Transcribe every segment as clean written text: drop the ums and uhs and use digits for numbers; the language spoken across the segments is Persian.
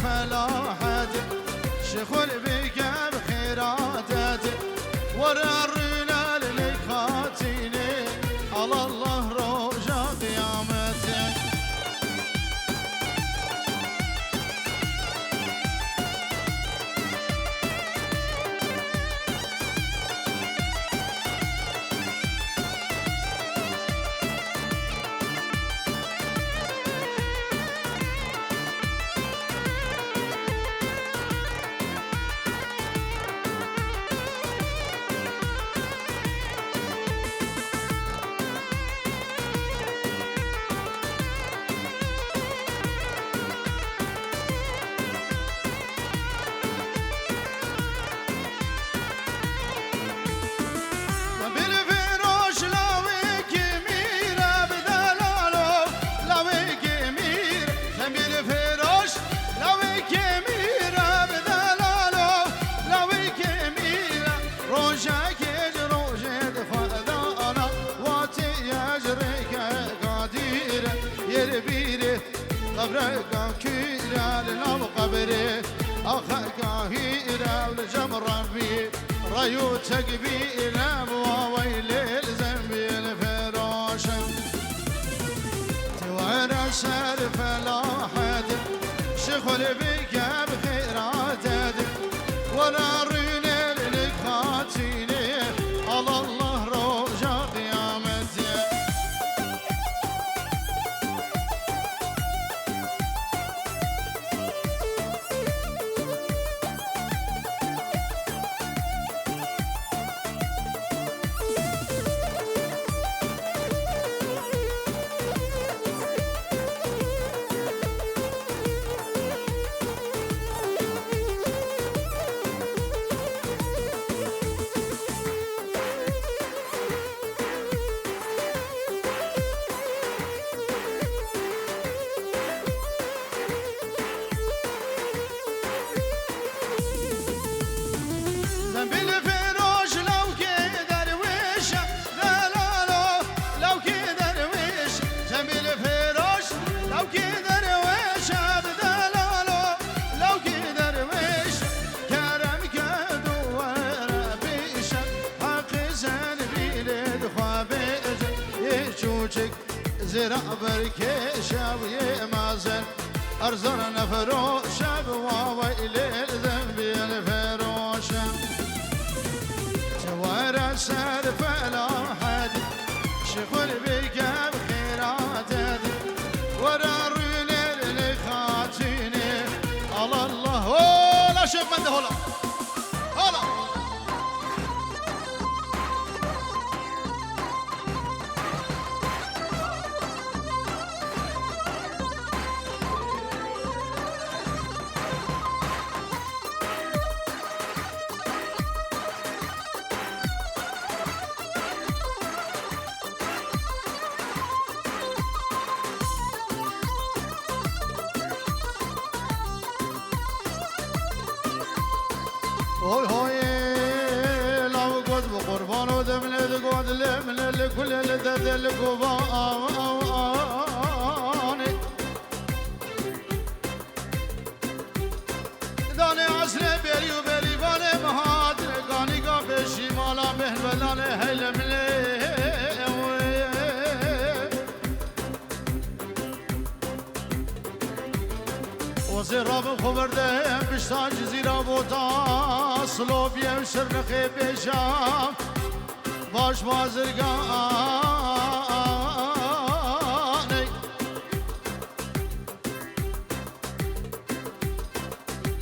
فلاحت شخور بكم خيراتت ورا الرنا للخاتيني على الله رجا قيامتك قبرك كيرا لنام قبري أخاك هيرا ولجم ربي ريو تقبيلا وويل الزنبي الفراش توارى سر فلاحت شغل بك بخيراتك ولا رينا لك خاتيني على الله رجا قيامتك زرع بركيشة ويمازن أرزر نفروشة وويل الذنب الفروشة توارى سر فلاحت شغل بك بخيراتك ورا الرجل لخاتيني على الله لا شيخ من ده هلا هوي هوي لو قد بقربان ودمن القود لمن الكل لدد القباني داني عسل بيري وبيري بالي مهاتر قاني قابل شمالا بهن بلاني هيل ملي وزراب خبر ده بشتان جزيرة بوتا سلوب يمشر نخي بشام باش بازرگاني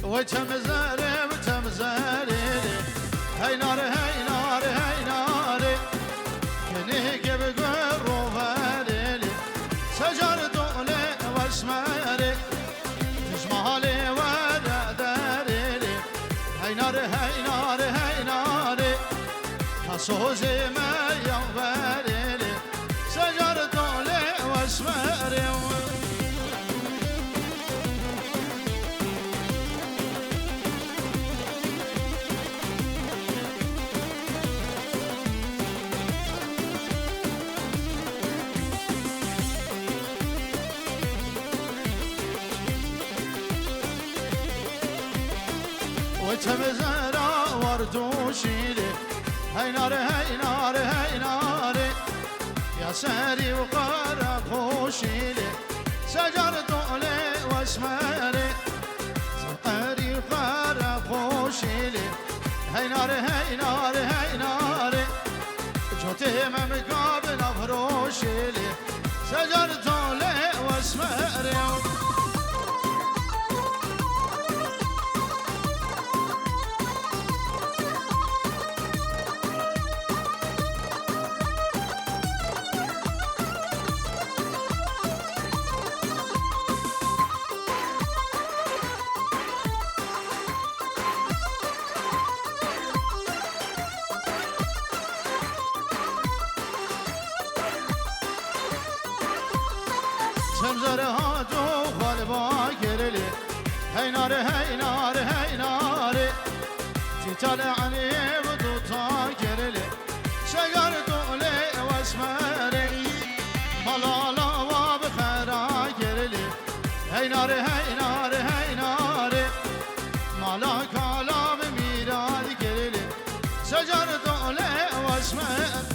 وتمزاري وتمزاري هاي نار هاي نار هاي نار كنيك بقرو فاريلي سجر دولي واسماري تجمالي ورا داريلي هاي نار هاي نار هاي نار كسوزي ما يغفريلي سجر دولي واسماري وتمزرا وردوشيلي هيناري هيناري هيناري يا ساري وقرا خوشيلي شجر طولي واسمري ساري وقرا خوشيلي هيناري هيناري هيناري جوتي مقابل افروشيلي شجر طولي واسمري سمزرها جو خالبا كرلي هيناري هيناري هيناري تطلعني بدوتا كرلي شجر طولي واسمري ملالا وبخيرا كرلي هيناري هيناري هيناري مالا كالا بميراد كرلي شجر طولي واسمري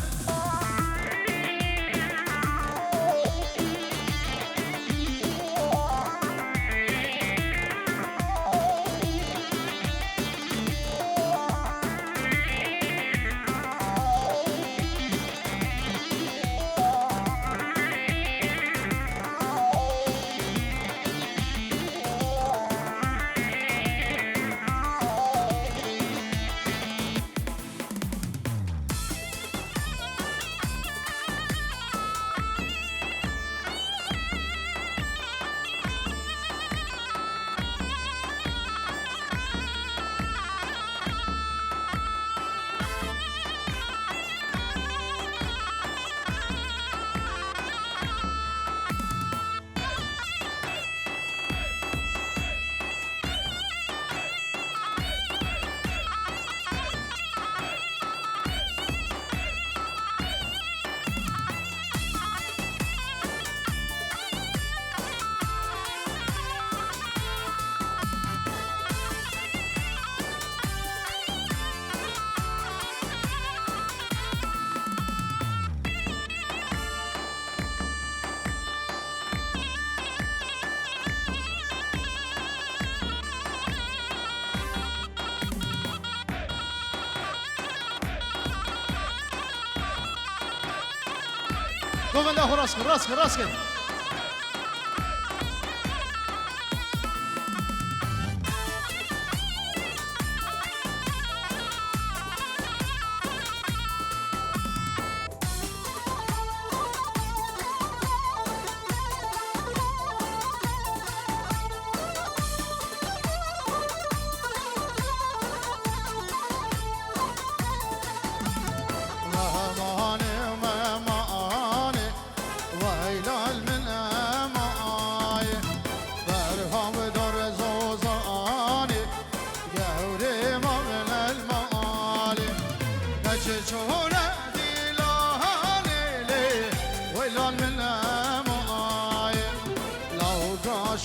قوم الله راسك راسك راسك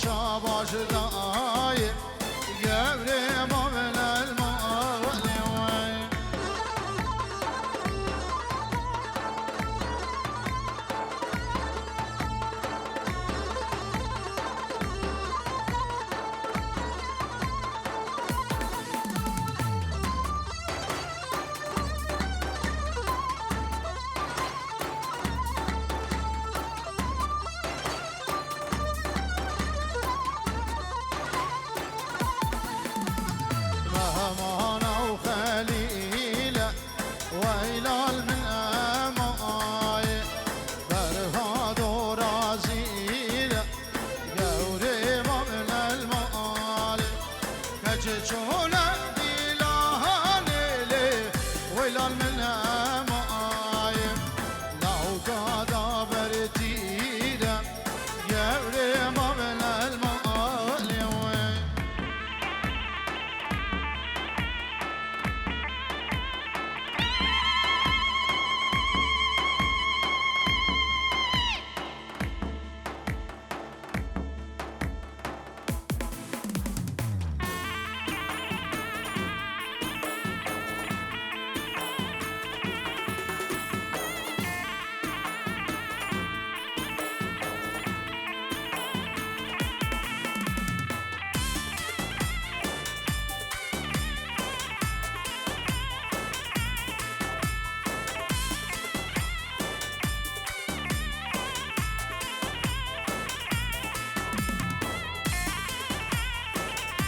شاباش داي قبري ما من الماء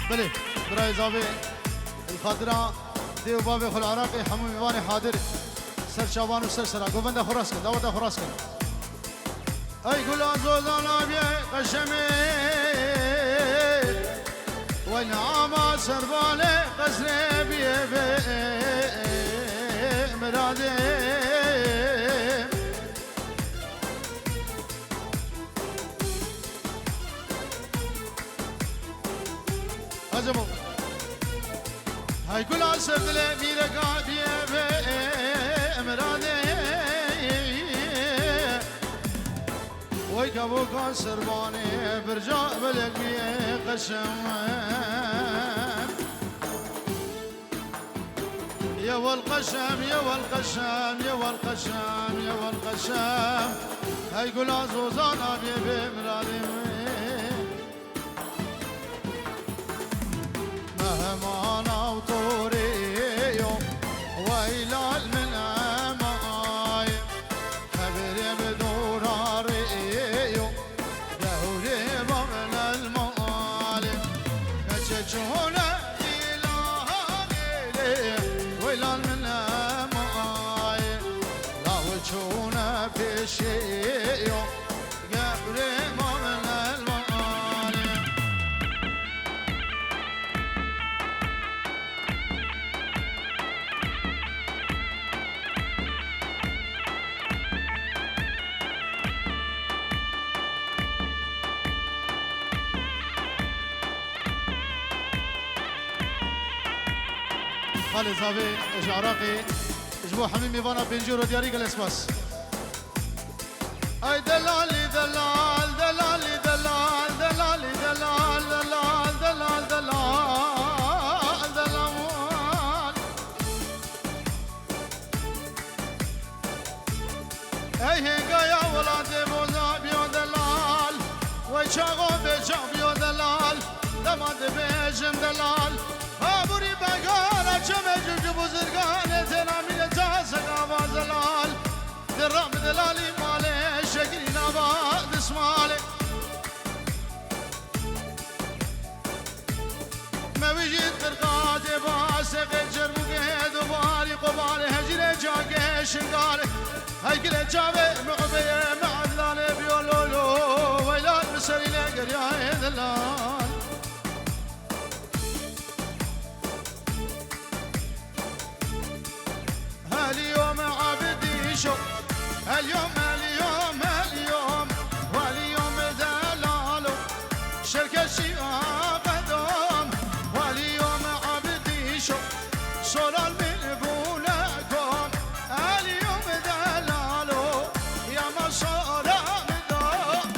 بله برای زاوی الخاطرة دیو باب خل عراقي حمو میوان حاضر سر شابان و سر سرا گوبنده خراس کن دعوت خراس کن ای گل آزوزان آبیه قشمی و نعما سرباله قصر بیه به مراده عجبو های گل آسف دل میره قابیه به مراده وای کبو کان سربانه برجا بلقیه قشم يا والقشم يا والقشم يا والقشم يا والقشم هاي قول عزوزان ابي بمرالي مهما انا وطوري ويلال من اماي خبري بدور ريو دوري بمن المال كتشونا ويلال من اماي لا وجهونا في شيء قبري بمن المال خالد زاوي اج عراقي اجبو حميمي فانا بنجور دياري الاسباس اي دلالي دلال دلالي دلال دلالي دلال دلال دلال دلال دلال اي هيقا يا ولادي بوزا بيو دلال ويشاغو بيشاغ بيو دلال دماد بيجم دلال ابوري بقال چمه جو بزرگان تنامین تاسق آواز لال درام دلالی ماله شکری نباد اسماله موجود فرقات باسق جرموگه دوباری قبال هجر جاگه شنگاره هیکل جاوه معبه معدلال بیولولو ویلال بسری لگریای دلال اليوم عبدي شو اليوم اليوم اليوم واليوم دلالو شركة الشيعة قدام واليوم عبدي شو صلال من بولكم اليوم دلالو يا مصارى مدام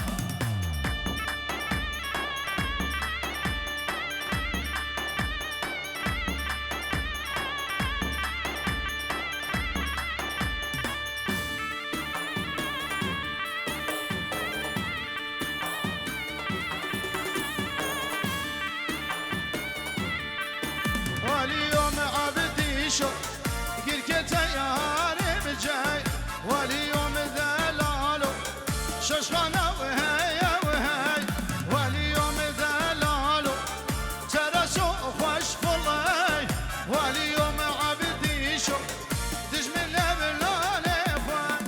واليوم عبدي شو كركة يارب جاي واليوم دلالو ششخانة وهي وهي واليوم دلالو ترسو خوش فلاي واليوم عبدي شو تجمل بلالي فان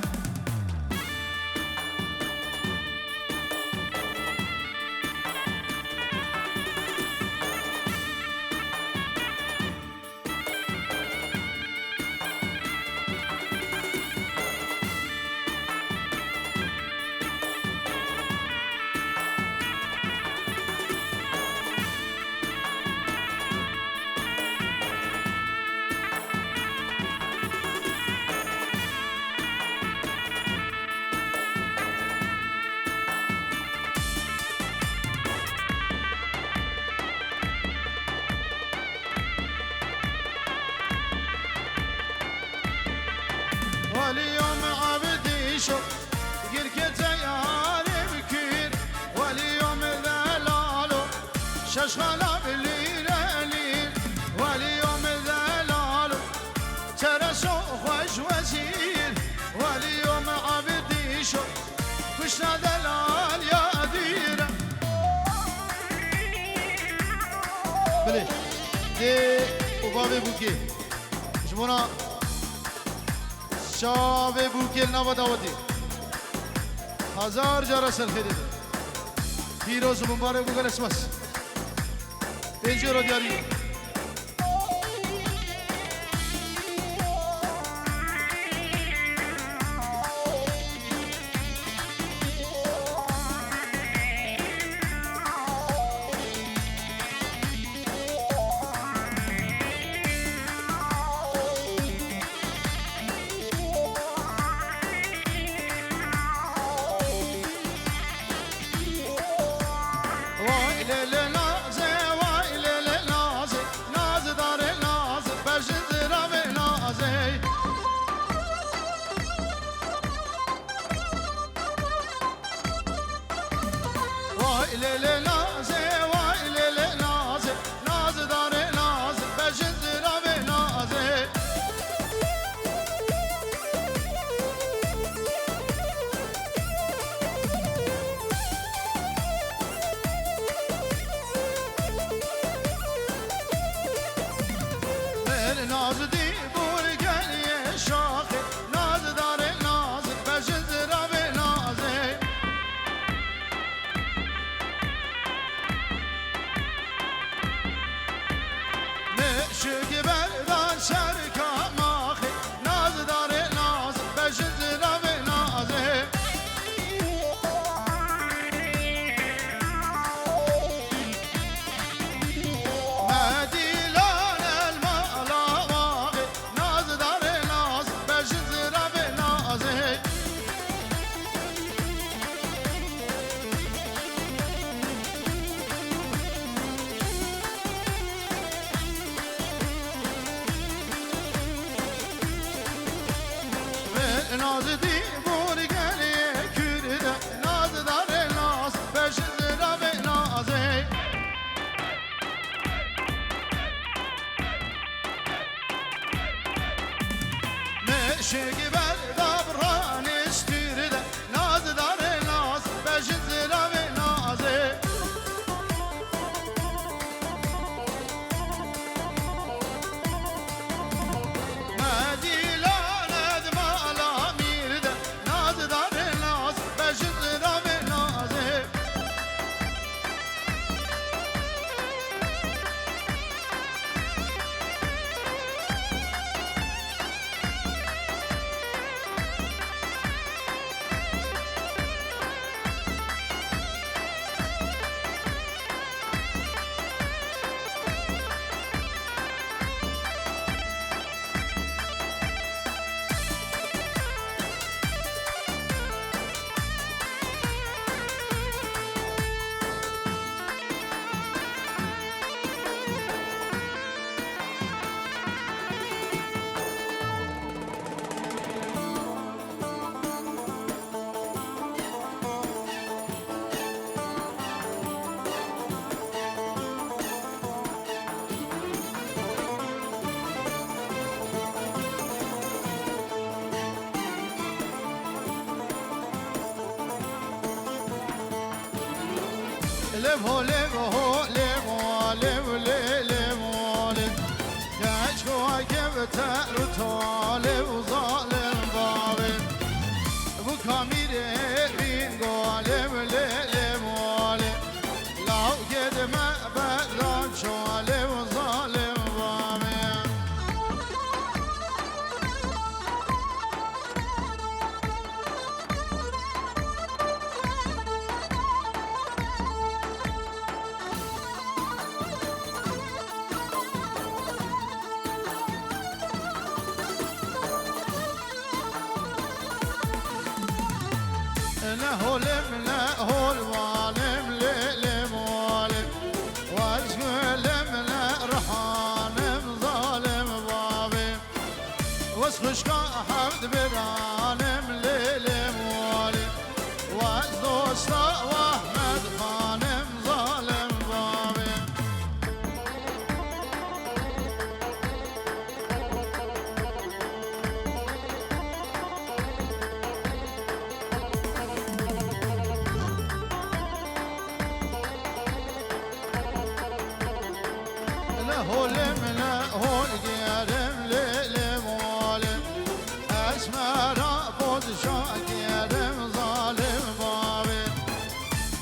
واليوم عبدي شو قركة ياري بكير واليوم دلالو ششخانة بالليل واليوم دلالو ترسو خوش وزير واليوم عبدي شو كشنا دلال يا ديره بله دی اوباوی بوکی جمونا شاوی بوکی نوا داودی 1000 جارا سلخیده پیروز مبارک بگن اسمس پنجی رو دیاری levo levo levo levo levo كاشكو كيف تعرض levo ظالم بابي ابو كامير بين قالب levo لو كده ما بدران شو levo ظالم بابي هولم لا هول والم ليلم والم واسقلم لا رحانم ظالم بابي واسخش حمد برانم ليلم والم واسدوستا واحمد خانم ظالم بابي هول من هول قيرم للمول اسمر بود شاكرم ظالم بابي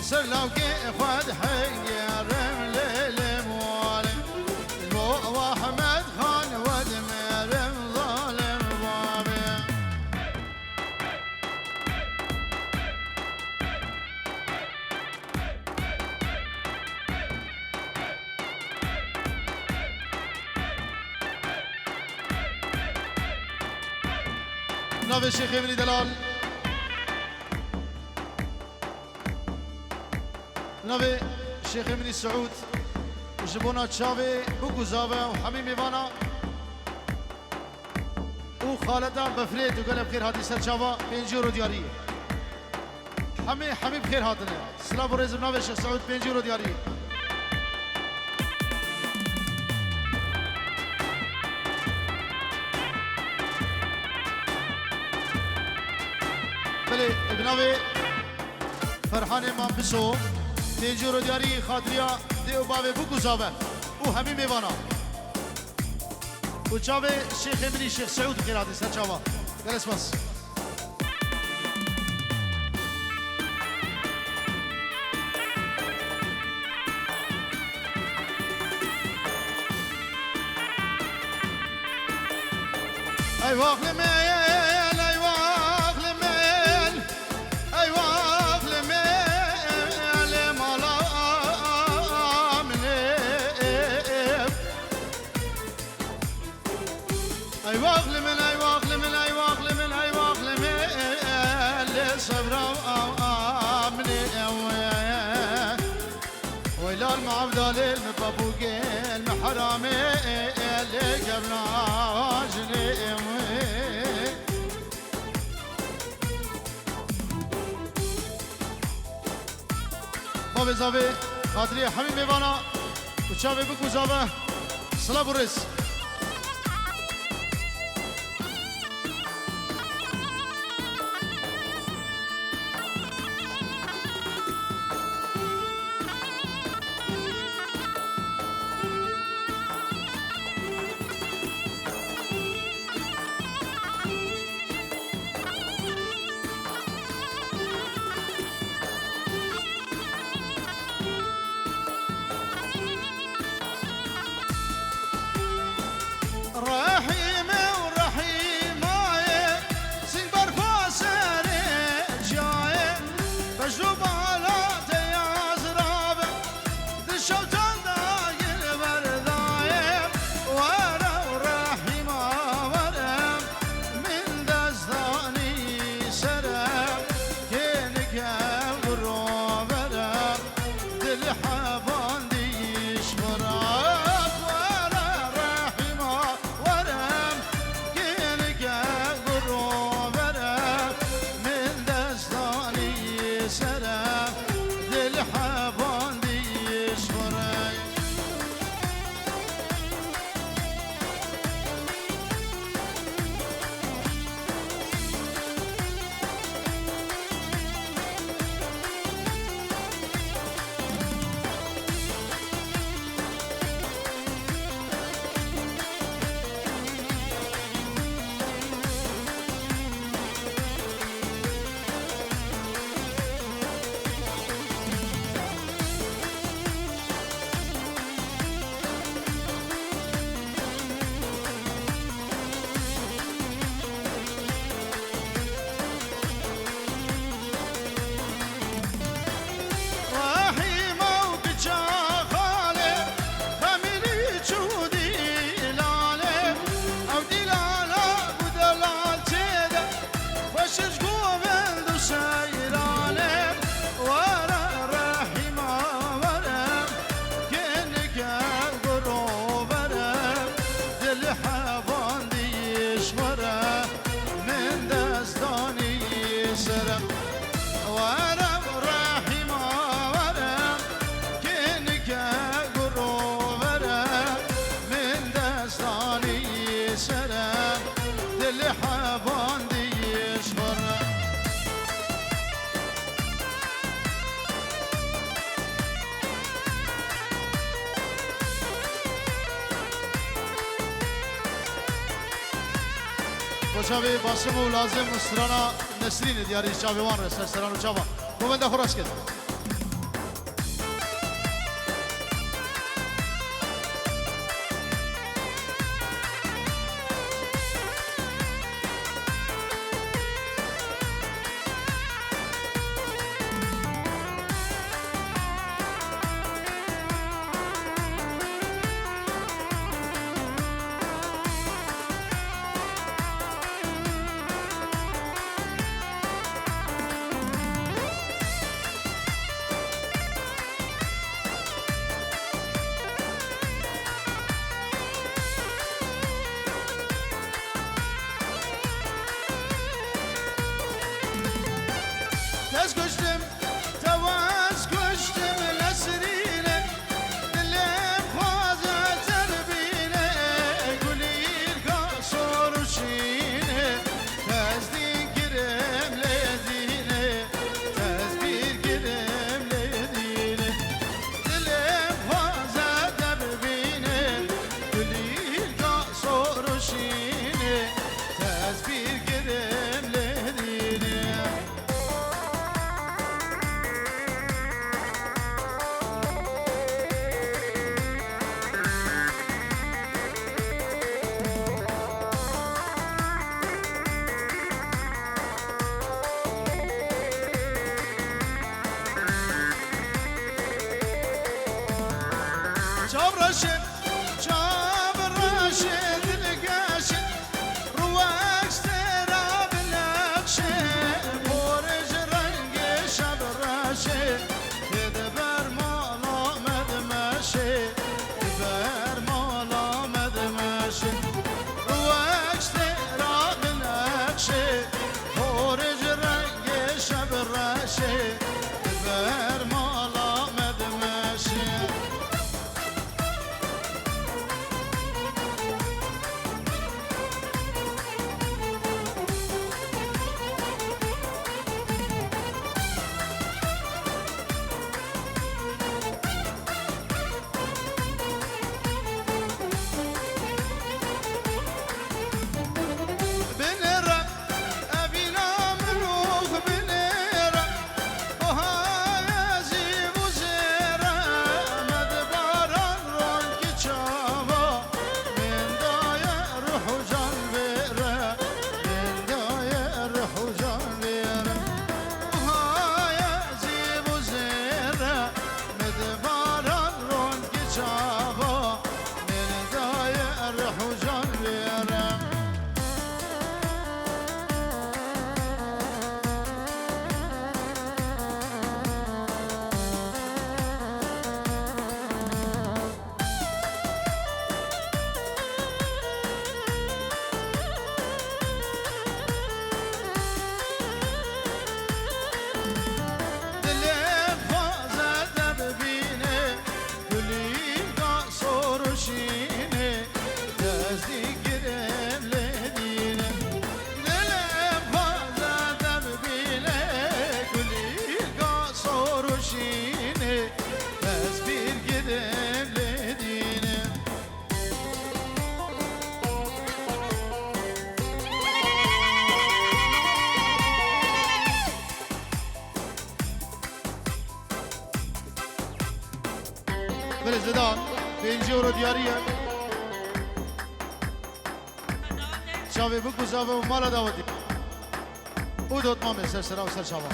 سر لو كيفد حيرم للمول لو احمد خان ودمرم ظالم بابي نوی الشيخ ابن دلال نوی الشيخ ابن سعود وجبونا تشافي بوكوزابا وحميم ايفانا وخالدان بفريد وقال بخير هادي سر شافا بينجورو دياري حمي بخير هادنا سلام ورزم نوي الشيخ سعود بينجورو دياري بله ابناوي فرحان امام بسو تيجورو دياري خاطريا ديو بابي بوكو زابه وهمي ميوانا وشابه الشيخ امني الشيخ سعود خيراتي سر شابه جلس بس اي واخل ميل اي واخل ميل اي واخل ميل مالا منيب اي واخل من اي واخل من اي واخل من اي واخل ميل صبر امني ويلا المعبد المبابوق المحرامي اللي قبل عاجلي بابي زابي خاطري حميم ايوانا وشابي بكو زابه صلاة بوريس چاوی باسم و لازم و سرانا نسرین دیاری چاوی وان رسر سرانو چاوا مومنده خوراس کد تز کشتم تواز کشتم لسرینه دلم خوازه تربینه گلیر کاسور و شینه تز دین گرم لدینه تز بیر گرم لدینه دلم خوازه تربینه گلیر کاسور و شینه تز بیر گرم لدینه جاب راشد دلقاشد رواق ستراب نقشه بورج رنگ شب راشد دبر مالا مدمشه دبر مالا مدمشه رواق ستراب نقشه بورج رنگ شب راشد دبر مالا مدمشه بنرى أبينا ملوك بنرى وهاي زيب وزيرة مدبر الرنك شابا من داير حجان بيرة من داير حجان بيرة وهاي زيب وزيرة مدبر الرنك شابا من داير حجان بيرة دلم خوازه ببینه گلی قاصر و شینه دستی گرم لدینه دلم خوازه ببینه گلی قاصر و شینه دست بیر گرم لدینه برزدان پنجی رو دیاریه شاوی بکو زاوه و مالا داودی او دوت مامه سر سرا و سر شاوه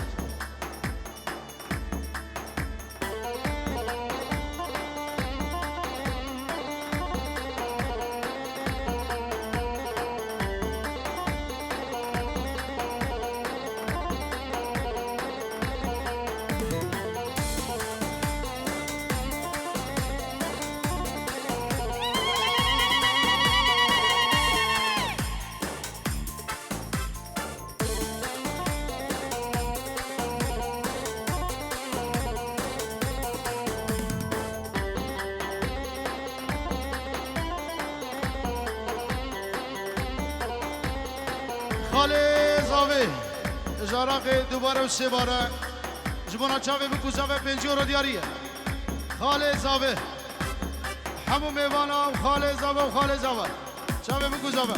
خاله زاوه اجاره دوباره و سه باره جبونا چاوه بکو زاوه پنجی رو دیاریه خاله زاوه همو میوانا و خاله زاوه چاوه بکو زاوه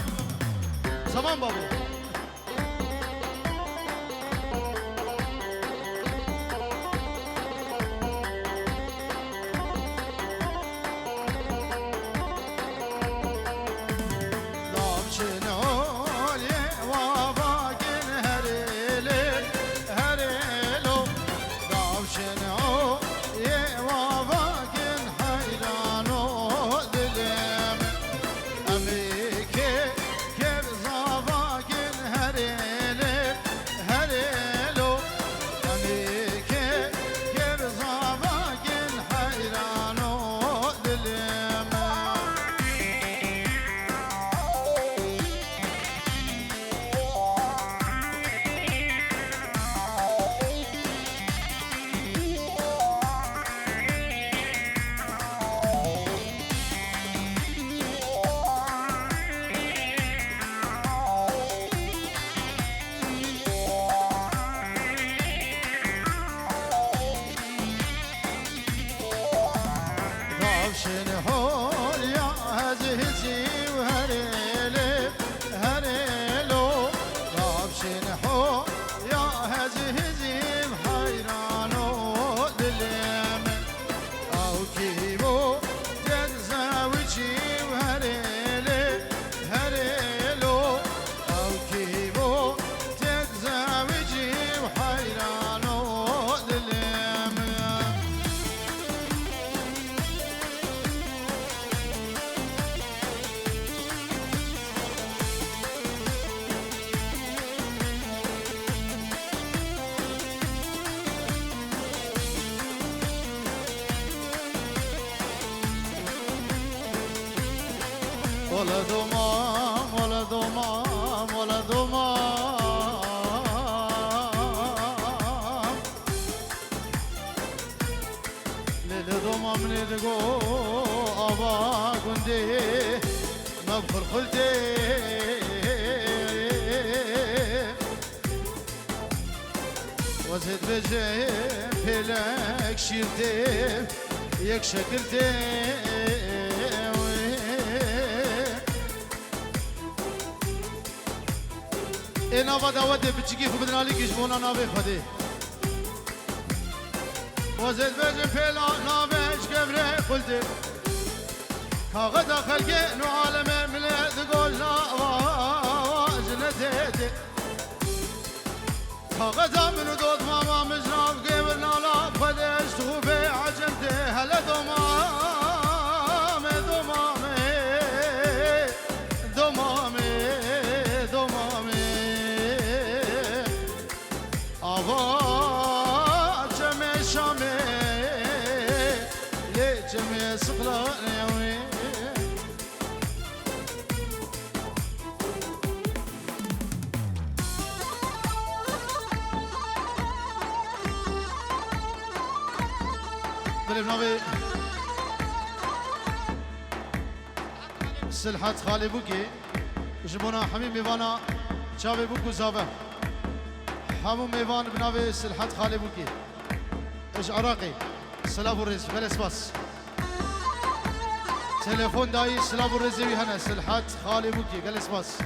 زمان بابو شن حول يا هزهزي وهريلي هريلو غاب شن حول يا هزهزي بحيرانو لليم او كيبو تزاوجي وهريلي هريلو او كيبو تزاوجي بحيرانو لليم ولا ضمام ولا ضمام ولا ضمام للضمام ندقو أبا قندي مبخر خلتي وزد بجيب فيلك شيرتي يك شكرتي اینا با دعوت بچگی خوب بدنالی کشمونا نابه خودی وزد بجی پیلا نابش کبره خلده کاغذ خلقی نو عالم ملید گل نواج ندیده کاغذ منو دود ماما مجناب قبر نالا فدش خوبه عجمته هلا دومام دومامه دومامه دومامه آوا جمع شامه لی جمع سقلانه بلبناوي سلحات خالي بوكي جبونا حميم ميوانا شابي بوكو زابه همون میوان بناوی سلحت خالی بوکی اش عراقی سلاب الرز فلس باس تلفون دایی سلاب الرزی هنه سلحت خالی بوکی فلس باس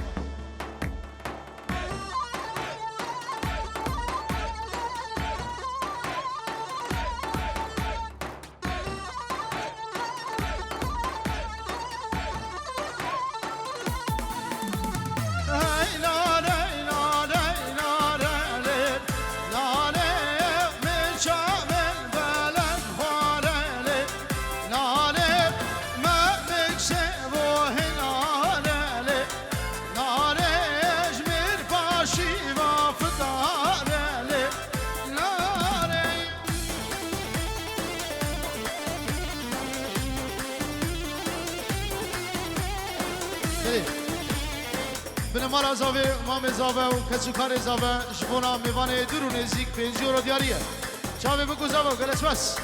بنمار زاوی مام زاوی و کچکار زاوی شبونا میوانه دور و نزدیک 5 یورو دیاریه چاوی بگو زاوی گلس بس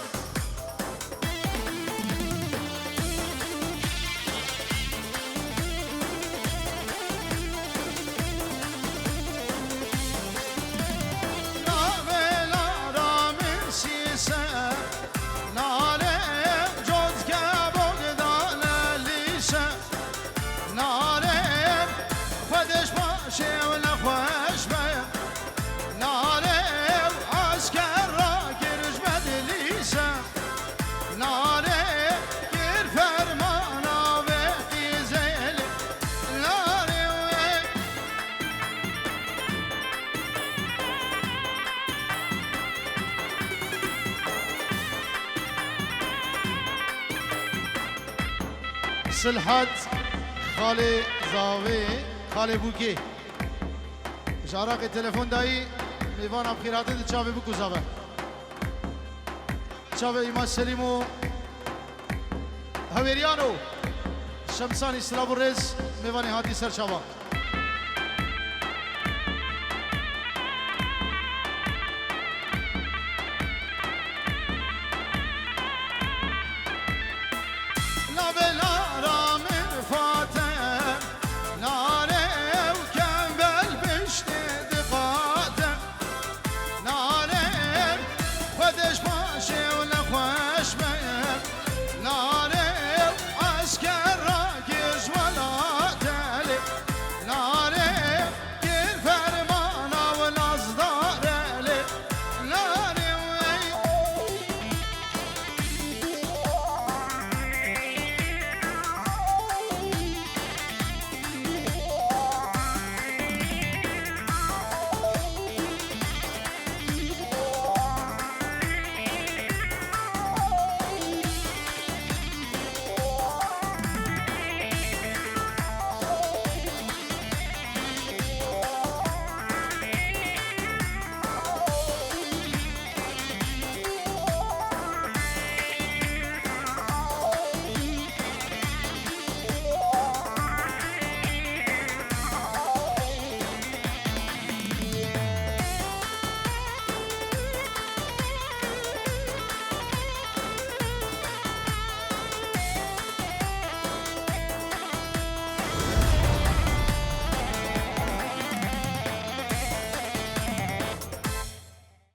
سلحت خالی زاوی خالی بوکی اشارة تلفون دایی میوان بخیراته دی چاوی بکو زاوه چاوی ایمان سلیمو هویریانو شمسانی سلاب الرز میوانی هاتی سر چاوا لابه